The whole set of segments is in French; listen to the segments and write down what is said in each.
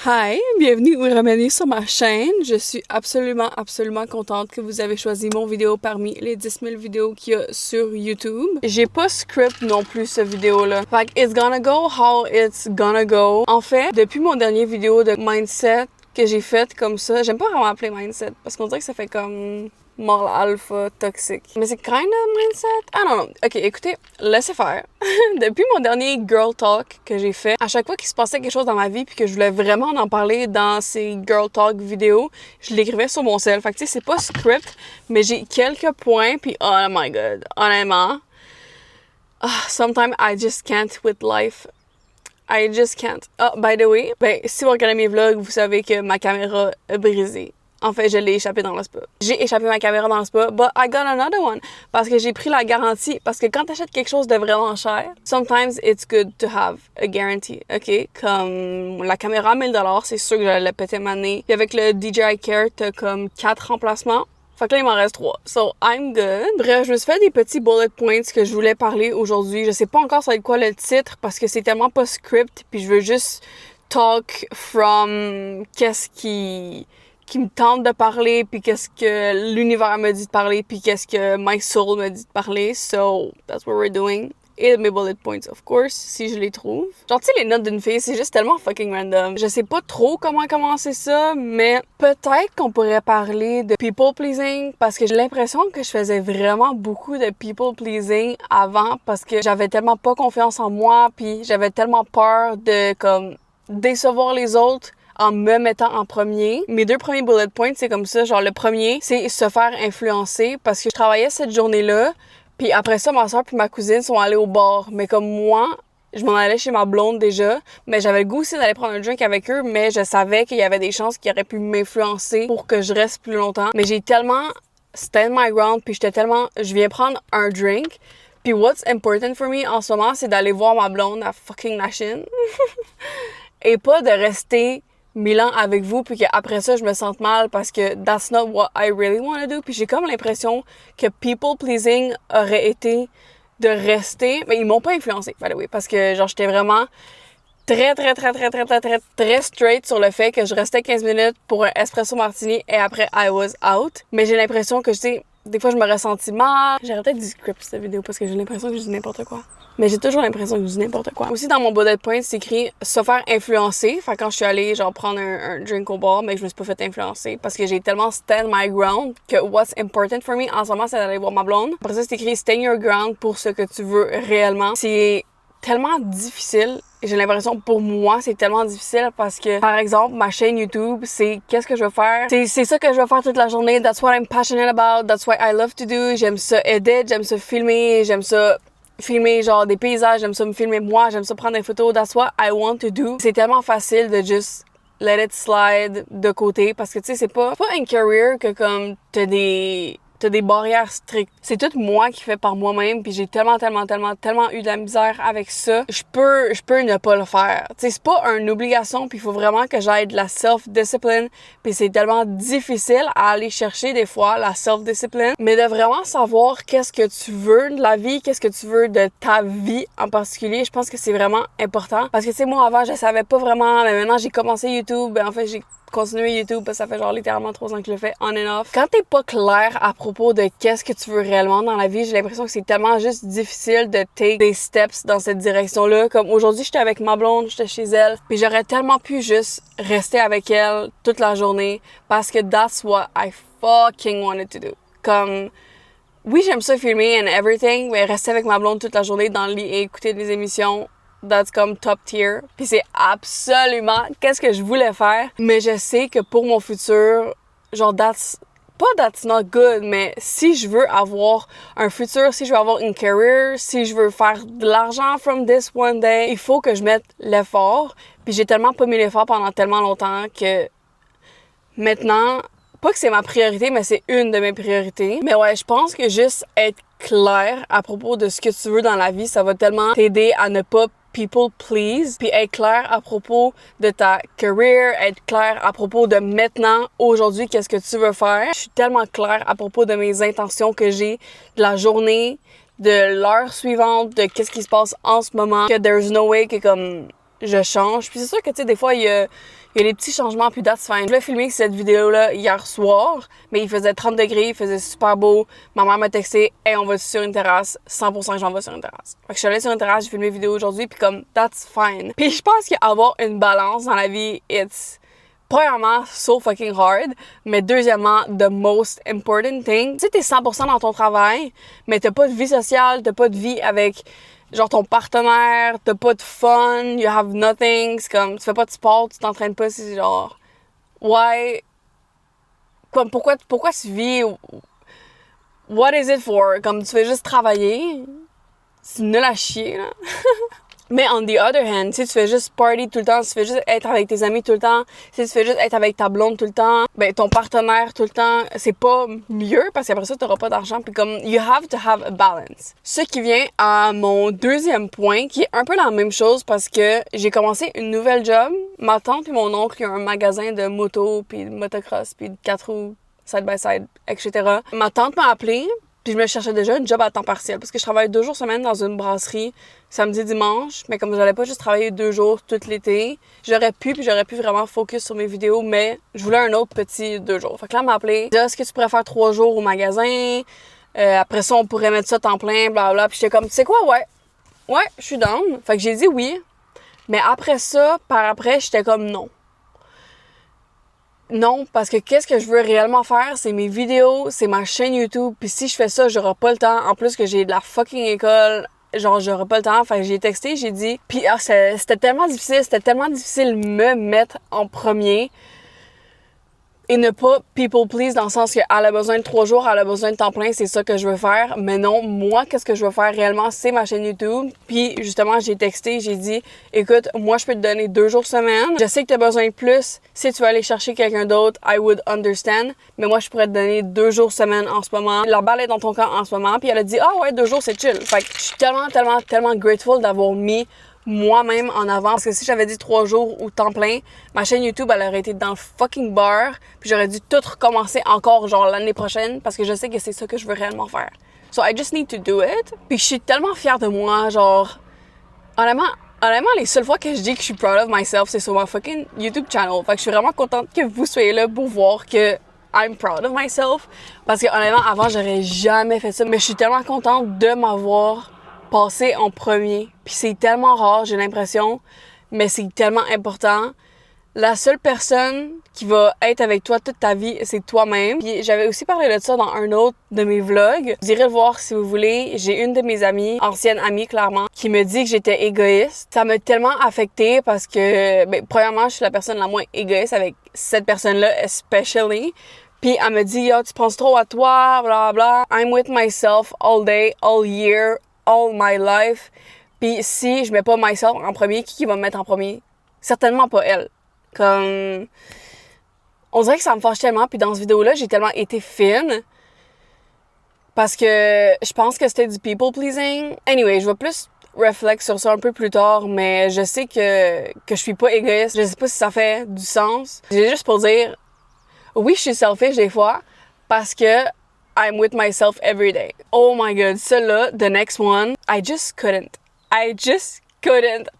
Hi, bienvenue ou bienvenue sur ma chaîne. Je suis absolument contente que vous avez choisi mon vidéo parmi les 10 000 vidéos qu'il y a sur YouTube. J'ai pas script non plus cette vidéo-là. Fait que it's gonna go how it's gonna go. En fait, depuis mon dernier vidéo de mindset que j'ai faite comme ça, j'aime pas vraiment appeler mindset parce qu'on dirait que ça fait comme moral alpha toxique. Mais c'est kind of mindset. I don't know. Ok, écoutez, laissez faire. Depuis mon dernier girl talk que j'ai fait, à chaque fois qu'il se passait quelque chose dans ma vie puis que je voulais vraiment en parler dans ces girl talk vidéos, je l'écrivais sur mon cell. Fait que tu sais, c'est pas script, mais j'ai quelques points puis oh my god, honnêtement, sometimes I just can't with life. I just can't. Oh, by the way, ben, si vous regardez mes vlogs, vous savez que ma caméra a brisé. En fait, je l'ai échappé dans le spa. J'ai échappé ma caméra dans le spa, but I got another one. Parce que j'ai pris la garantie. Parce que quand t'achètes quelque chose de vraiment cher, sometimes it's good to have a guarantee, ok? Comme la caméra 1000$, c'est sûr que j'allais la péter ma nez. Puis avec le DJI Care, t'as comme 4 remplacements. Fait que là, il m'en reste 3. So, I'm good. Bref, je me suis fait des petits bullet points que je voulais parler aujourd'hui. Je sais pas encore ça va être quoi le titre parce que c'est tellement pas script. Puis je veux juste talk from qu'est-ce qui me tente de parler, puis qu'est-ce que l'univers me dit de parler, puis qu'est-ce que my soul me dit de parler. So, that's what we're doing. Et mes bullet points, of course, si je les trouve. Genre, tu sais, les notes d'une fille, c'est juste tellement fucking random. Je sais pas trop comment commencer ça, mais peut-être qu'on pourrait parler de people pleasing, parce que j'ai l'impression que je faisais vraiment beaucoup de people pleasing avant, parce que j'avais tellement pas confiance en moi, puis j'avais tellement peur de, comme, décevoir les autres en me mettant en premier. Mes 2 premiers bullet points, c'est comme ça. Genre, le premier, c'est se faire influencer parce que je travaillais cette journée-là. Puis après ça, ma soeur puis ma cousine sont allées au bar. Mais comme moi, je m'en allais chez ma blonde déjà. Mais j'avais le goût aussi d'aller prendre un drink avec eux. Mais je savais qu'il y avait des chances qu'ils auraient pu m'influencer pour que je reste plus longtemps. Mais j'ai tellement stand my ground. Puis j'étais tellement... Je viens prendre un drink. Puis what's important for me en ce moment, c'est d'aller voir ma blonde à fucking la Chine. Et pas de rester 1000 ans avec vous, puis qu'après ça, je me sente mal parce que that's not what I really want to do. Puis j'ai comme l'impression que people pleasing aurait été de rester, mais ils m'ont pas influencé, by the way, parce que genre j'étais vraiment très straight sur le fait que je restais 15 minutes pour un espresso martini et après I was out. Mais j'ai l'impression que, tu sais, des fois je me ressentis mal. J'ai arrêté de script cette vidéo parce que j'ai l'impression que je dis n'importe quoi. Mais j'ai toujours l'impression que je dis n'importe quoi. Aussi, dans mon bullet point, c'est écrit « se faire influencer ». Fait quand je suis allée, genre, prendre un drink au bar, mais je me suis pas fait influencer parce que j'ai tellement stand my ground que what's important for me en ce moment, c'est d'aller voir ma blonde. Après ça, c'est écrit « stand your ground pour ce que tu veux réellement ». C'est tellement difficile. J'ai l'impression, pour moi, c'est tellement difficile parce que, par exemple, ma chaîne YouTube, c'est qu'est-ce que je veux faire. C'est ça que je veux faire toute la journée. That's what I'm passionate about. That's what I love to do. J'aime ça edit, j'aime ça filmer, j'aime ça filmer genre des paysages, j'aime ça me filmer moi, j'aime ça prendre des photos. That's what I want to do. C'est tellement facile de juste let it slide de côté parce que, tu sais, c'est pas un career que comme t'as des barrières strictes. C'est tout moi qui fais par moi-même, puis j'ai tellement eu de la misère avec ça. Je peux ne pas le faire. Tu sais, c'est pas une obligation, puis il faut vraiment que j'aille de la self-discipline, puis c'est tellement difficile à aller chercher des fois, la self-discipline, mais de vraiment savoir qu'est-ce que tu veux de la vie, qu'est-ce que tu veux de ta vie en particulier, je pense que c'est vraiment important. Parce que, tu sais, moi, avant, je savais pas vraiment, mais maintenant, j'ai commencé YouTube, en fait, j'ai continuer YouTube parce que ça fait genre littéralement 3 ans que je le fais on and off. Quand t'es pas clair à propos de qu'est-ce que tu veux réellement dans la vie, j'ai l'impression que c'est tellement juste difficile de take des steps dans cette direction-là. Comme aujourd'hui, j'étais avec ma blonde, j'étais chez elle, puis j'aurais tellement pu juste rester avec elle toute la journée parce que that's what I fucking wanted to do. Comme, oui, j'aime ça filmer and everything, mais rester avec ma blonde toute la journée dans le lit et écouter des émissions, that's comme top tier. Puis c'est absolument qu'est-ce que je voulais faire. Mais je sais que pour mon futur, genre that's not good, mais si je veux avoir un futur, si je veux avoir une career, si je veux faire de l'argent from this one day, il faut que je mette l'effort. Puis j'ai tellement pas mis l'effort pendant tellement longtemps que maintenant, pas que c'est ma priorité, mais c'est une de mes priorités. Mais ouais, je pense que juste être clair à propos de ce que tu veux dans la vie, ça va tellement t'aider à ne pas people please, puis être clair à propos de ta career, être clair à propos de maintenant, aujourd'hui, qu'est-ce que tu veux faire. Je suis tellement claire à propos de mes intentions que j'ai de la journée, de l'heure suivante, de qu'est-ce qui se passe en ce moment, que there's no way que comme je change. Puis c'est sûr que, tu sais, des fois, il y Il y a des petits changements, puis that's fine. Je l'ai filmé cette vidéo-là hier soir, mais il faisait 30 degrés, il faisait super beau. Ma mère m'a texté « Hey, on va sur une terrasse. » 100% que j'en vais sur une terrasse. Fait que je suis allée sur une terrasse, j'ai filmé une vidéo aujourd'hui, puis comme, that's fine. Puis je pense qu'avoir une balance dans la vie, it's premièrement, so fucking hard, mais deuxièmement, the most important thing. Tu sais, t'es 100% dans ton travail, mais t'as pas de vie sociale, t'as pas de vie avec genre ton partenaire, t'as pas de fun, you have nothing, c'est comme, tu fais pas de sport, tu t'entraînes pas, c'est genre, why, comme, pourquoi tu vis, what is it for, comme, tu fais juste travailler, c'est nul à chier, là. Mais on the other hand, si tu fais juste party tout le temps, si tu fais juste être avec tes amis tout le temps, si tu fais juste être avec ta blonde tout le temps, ben ton partenaire tout le temps, c'est pas mieux parce qu'après ça, t'auras pas d'argent. Puis comme, you have to have a balance. Ce qui vient à mon deuxième point, qui est un peu la même chose parce que j'ai commencé une nouvelle job. Ma tante et mon oncle, ils ont un magasin de moto, puis de motocross, puis de 4 roues, side-by-side, etc. Ma tante m'a appelé. Puis je me cherchais déjà une job à temps partiel parce que je travaille 2 jours semaine dans une brasserie, samedi, dimanche. Mais comme j'allais pas juste travailler 2 jours tout l'été, j'aurais pu vraiment focus sur mes vidéos, mais je voulais un autre petit 2 jours. Fait que là, elle m'a appelé. Elle dit, est-ce que tu pourrais faire 3 jours au magasin? Après ça, on pourrait mettre ça temps plein, blablabla. Puis j'étais comme, tu sais quoi, ouais, je suis down. Fait que j'ai dit oui. Mais après ça, par après, j'étais comme non. Non, parce que qu'est-ce que je veux réellement faire, c'est mes vidéos, c'est ma chaîne YouTube, puis si je fais ça, j'aurai pas le temps. En plus que j'ai de la fucking école, genre j'aurai pas le temps. Fait que j'ai texté, j'ai dit, puis c'était tellement difficile de me mettre en premier et ne pas people please dans le sens qu'elle a besoin de 3 jours, elle a besoin de temps plein, c'est ça que je veux faire. Mais non, moi, qu'est-ce que je veux faire réellement, c'est ma chaîne YouTube. Puis justement, j'ai texté, j'ai dit, écoute, moi, je peux te donner 2 jours semaine. Je sais que tu as besoin de plus. Si tu veux aller chercher quelqu'un d'autre, I would understand. Mais moi, je pourrais te donner 2 jours semaine en ce moment. La balle est dans ton camp en ce moment. Puis elle a dit, ah ouais, 2 jours, c'est chill. Fait que je suis tellement grateful d'avoir mis moi-même en avant, parce que si j'avais dit 3 jours ou temps plein, ma chaîne YouTube, elle aurait été dans le fucking beurre, puis j'aurais dû tout recommencer encore, genre, l'année prochaine, parce que je sais que c'est ça que je veux réellement faire. So, I just need to do it. Puis je suis tellement fière de moi, genre, honnêtement, les seules fois que je dis que je suis proud of myself, c'est sur ma fucking YouTube channel. Fait que je suis vraiment contente que vous soyez là pour voir que I'm proud of myself, parce que honnêtement, avant, j'aurais jamais fait ça, mais je suis tellement contente de m'avoir passer en premier. Puis c'est tellement rare, j'ai l'impression, mais c'est tellement important. La seule personne qui va être avec toi toute ta vie, c'est toi-même. Puis j'avais aussi parlé de ça dans un autre de mes vlogs. Vous irez le voir si vous voulez. J'ai une de mes amies, ancienne amie clairement, qui me dit que j'étais égoïste. Ça m'a tellement affectée parce que, ben, premièrement, je suis la personne la moins égoïste avec cette personne-là, especially. Puis elle me dit, yo, tu penses trop à toi, bla bla. I'm with myself all day, all year, all my life. Puis si je mets pas myself en premier, qui va me mettre en premier? Certainement pas elle. Comme, on dirait que ça me fâche tellement. Puis dans cette vidéo-là, j'ai tellement été fine parce que je pense que c'était du people pleasing. Anyway, je vais plus reflect sur ça un peu plus tard, mais je sais que je suis pas égoïste. Je sais pas si ça fait du sens. J'ai juste pour dire, oui, je suis selfish des fois parce que I'm with myself every day. Oh my god, celle-là, the next one, I just couldn't.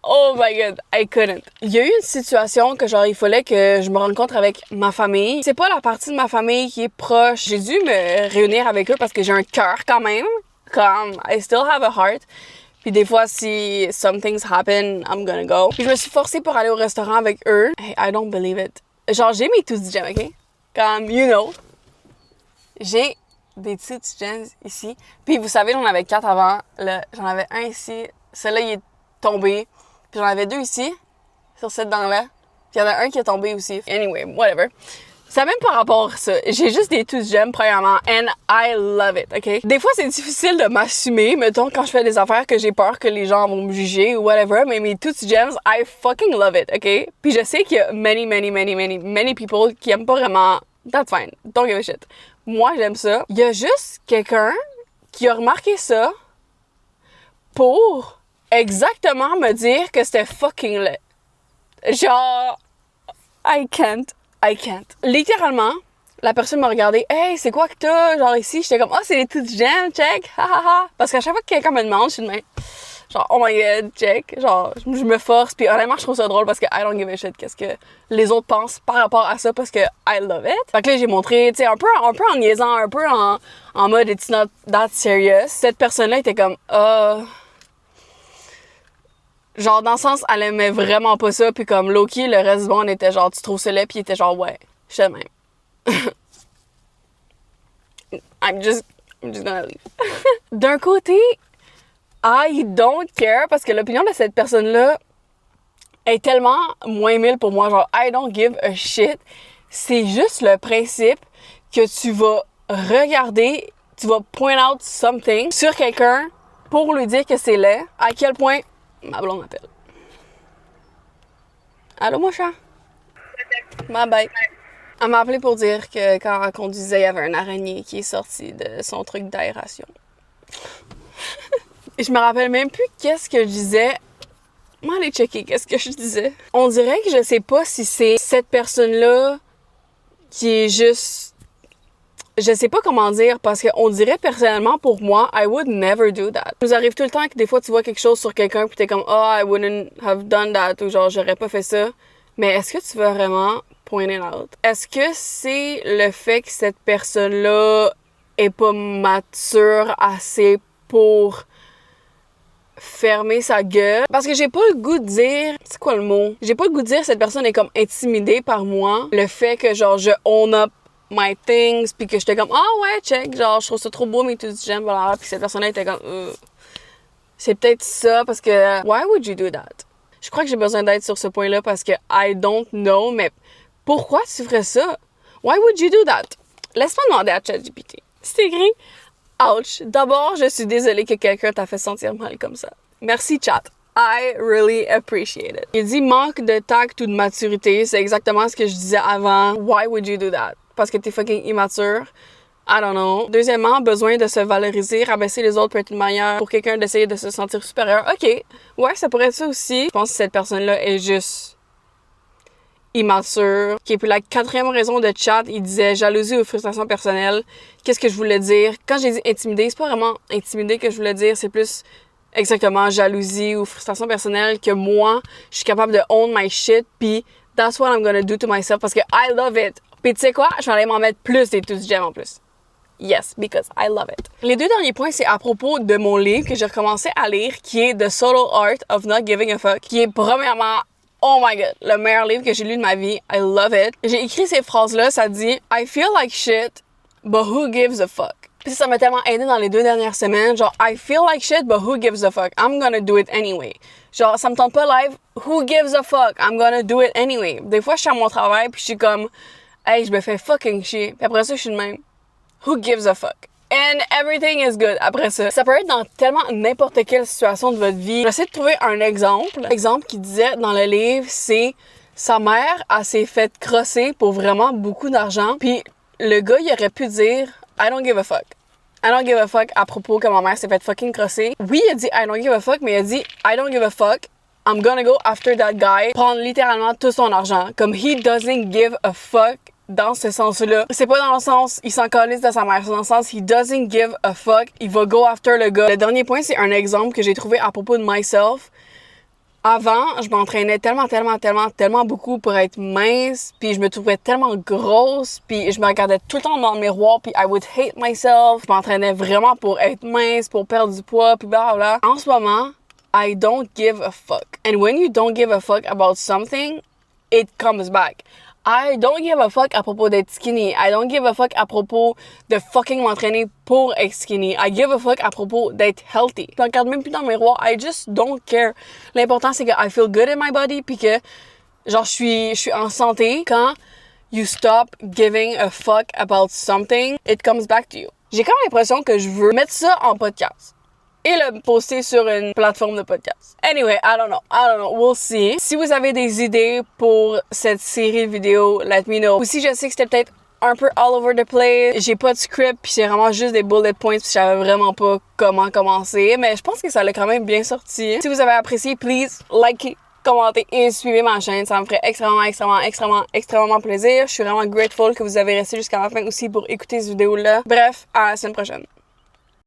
Oh my god, I couldn't. Il y a eu une situation que genre il fallait que je me rencontre avec ma famille. C'est pas la partie de ma famille qui est proche. J'ai dû me réunir avec eux parce que j'ai un cœur quand même. Comme, I still have a heart. Puis des fois, si some things happen, I'm gonna go. Puis je me suis forcée pour aller au restaurant avec eux. Hey, I don't believe it. Genre, j'ai mes Tutti Gems, OK? Comme, you know. J'ai des Tutti Gems ici. Puis vous savez, j'en avais 4 avant. Là, j'en avais un ici. Celui-là, il est tombé. Puis j'en avais 2 ici, sur cette dent-là. Puis il y en a un qui est tombé aussi. Anyway, whatever. Ça n'a même pas rapport à ça. J'ai juste des Tutti Gems, premièrement, and I love it, OK? Des fois, c'est difficile de m'assumer, mettons, quand je fais des affaires que j'ai peur que les gens vont me juger ou whatever, mais mes Tutti Gems, I fucking love it, OK? Puis je sais qu'il y a many people qui aiment pas vraiment. That's fine. Don't give a shit. Moi, j'aime ça. Il y a juste quelqu'un qui a remarqué ça pour exactement me dire que c'était fucking laid. Genre, I can't. Littéralement, la personne m'a regardé. Hey, c'est quoi que t'as? Genre ici, j'étais comme, oh, c'est les Tutti Gems, check. Ha ha ha. Parce qu'à chaque fois que quelqu'un me demande, je suis de même. Genre, oh my god, check. Genre, je me force. Puis honnêtement, je trouve ça drôle parce que I don't give a shit qu'est-ce que les autres pensent par rapport à ça parce que I love it. Fait que là, j'ai montré, tu sais, un peu en niaisant, un peu en mode it's not that serious. Cette personne-là était comme, genre, dans le sens, elle aimait vraiment pas ça. Puis comme Loki, le reste du monde était genre, tu trouves ça laid? Puis il était genre, ouais, je sais même. I'm just gonna leave. D'un côté, I don't care parce que l'opinion de cette personne-là est tellement moins mille pour moi. Genre, I don't give a shit. C'est juste le principe que tu vas regarder, tu vas point out something sur quelqu'un pour lui dire que c'est laid. À quel point ma blonde m'appelle. Allô, mon chat? Bye bye. Elle m'a appelé pour dire que quand elle conduisait, il y avait un araignée qui est sorti de son truc d'aération. Je me rappelle même plus qu'est-ce que je disais. Moi, allez checker qu'est-ce que je disais. On dirait que je sais pas si c'est cette personne-là qui est juste... Je sais pas comment dire, parce qu'on dirait personnellement pour moi, I would never do that. Ça nous arrive tout le temps que des fois tu vois quelque chose sur quelqu'un pis t'es comme « Oh, I wouldn't have done that » ou genre « J'aurais pas fait ça ». Mais est-ce que tu veux vraiment point it out? Est-ce que c'est le fait que cette personne-là est pas mature assez pour fermer sa gueule? Parce que j'ai pas le goût de dire... C'est quoi le mot? J'ai pas le goût de dire que cette personne est comme intimidée par moi. Le fait que genre je own up my things pis que j'étais comme « Ah ouais, check, genre je trouve ça trop beau mais tout j'aime, voilà. » Pis cette personne-là était comme C'est peut-être ça parce que... Why would you do that? Je crois que j'ai besoin d'aide sur ce point-là parce que I don't know, mais pourquoi tu ferais ça? Why would you do that? Laisse-moi demander à ChatGPT. C'est écrit « Ouch, d'abord, je suis désolée que quelqu'un t'a fait sentir mal comme ça. Merci, chat. I really appreciate it. » Il dit « Manque de tact ou de maturité. » C'est exactement ce que je disais avant. Why would you do that? Parce que t'es fucking immature. I don't know. Deuxièmement, besoin de se valoriser, rabaisser les autres peut être une manière pour quelqu'un d'essayer de se sentir supérieur. OK, ouais, ça pourrait être ça aussi. Je pense que cette personne-là est juste immature. OK, puis la quatrième raison de chat, il disait jalousie ou frustration personnelle. Qu'est-ce que je voulais dire? Quand j'ai dit intimider, c'est pas vraiment intimider que je voulais dire, c'est plus exactement jalousie ou frustration personnelle que moi, je suis capable de own my shit, puis that's what I'm gonna do to myself parce que I love it. Puis tu sais quoi? Je vais aller m'en mettre plus des tous j'aime en plus. Yes, because I love it. Les deux derniers points, c'est à propos de mon livre que j'ai recommencé à lire, qui est The Subtle Art of Not Giving a Fuck, qui est premièrement, oh my god, le meilleur livre que j'ai lu de ma vie. I love it. J'ai écrit ces phrases-là, ça dit « I feel like shit, but who gives a fuck? » Puis ça m'a tellement aidé dans les 2 dernières semaines. Genre, I feel like shit, but who gives a fuck? I'm gonna do it anyway. Genre, ça me tente pas live, who gives a fuck? I'm gonna do it anyway. Des fois, je suis à mon travail, puis je suis comme, hey, je me fais fucking chier. Puis après ça, je suis de même. Who gives a fuck? And everything is good après ça. Ça peut être dans tellement n'importe quelle situation de votre vie. J'essaie de trouver un exemple. L'exemple qu'il disait dans le livre, c'est sa mère, elle s'est fait crosser pour vraiment beaucoup d'argent. Puis le gars, il aurait pu dire I don't give a fuck. I don't give a fuck à propos que ma mère s'est fait fucking crosser. Oui, il a dit I don't give a fuck, mais il a dit I don't give a fuck. I'm gonna go after that guy. Prendre littéralement tout son argent. Comme he doesn't give a fuck. Dans ce sens-là. C'est pas dans le sens il s'en calisse de sa mère, c'est dans le sens he doesn't give a fuck, il va go after le gars. Le dernier point, c'est un exemple que j'ai trouvé à propos de myself. Avant, je m'entraînais tellement beaucoup pour être mince, puis je me trouvais tellement grosse, puis je me regardais tout le temps dans le miroir, puis I would hate myself. Je m'entraînais vraiment pour être mince, pour perdre du poids, puis blablabla. En ce moment, I don't give a fuck. And when you don't give a fuck about something, it comes back. I don't give a fuck à propos d'être skinny. I don't give a fuck à propos de fucking m'entraîner pour être skinny. I give a fuck à propos d'être healthy. Je me regarde même plus dans le miroir. I just don't care. L'important, c'est que I feel good in my body puis que, genre, je suis en santé. Quand you stop giving a fuck about something, it comes back to you. J'ai comme l'impression que je veux mettre ça en podcast et le poster sur une plateforme de podcast. Anyway, I don't know, we'll see. Si vous avez des idées pour cette série de vidéos, let me know. Aussi, je sais que c'était peut-être un peu all over the place. J'ai pas de script, puis c'est vraiment juste des bullet points, puis je savais vraiment pas comment commencer, mais je pense que ça l'a quand même bien sorti. Si vous avez apprécié, please, like, commentez et suivez ma chaîne. Ça me ferait extrêmement plaisir. Je suis vraiment grateful que vous avez resté jusqu'à la fin aussi pour écouter cette vidéo-là. Bref, à la semaine prochaine.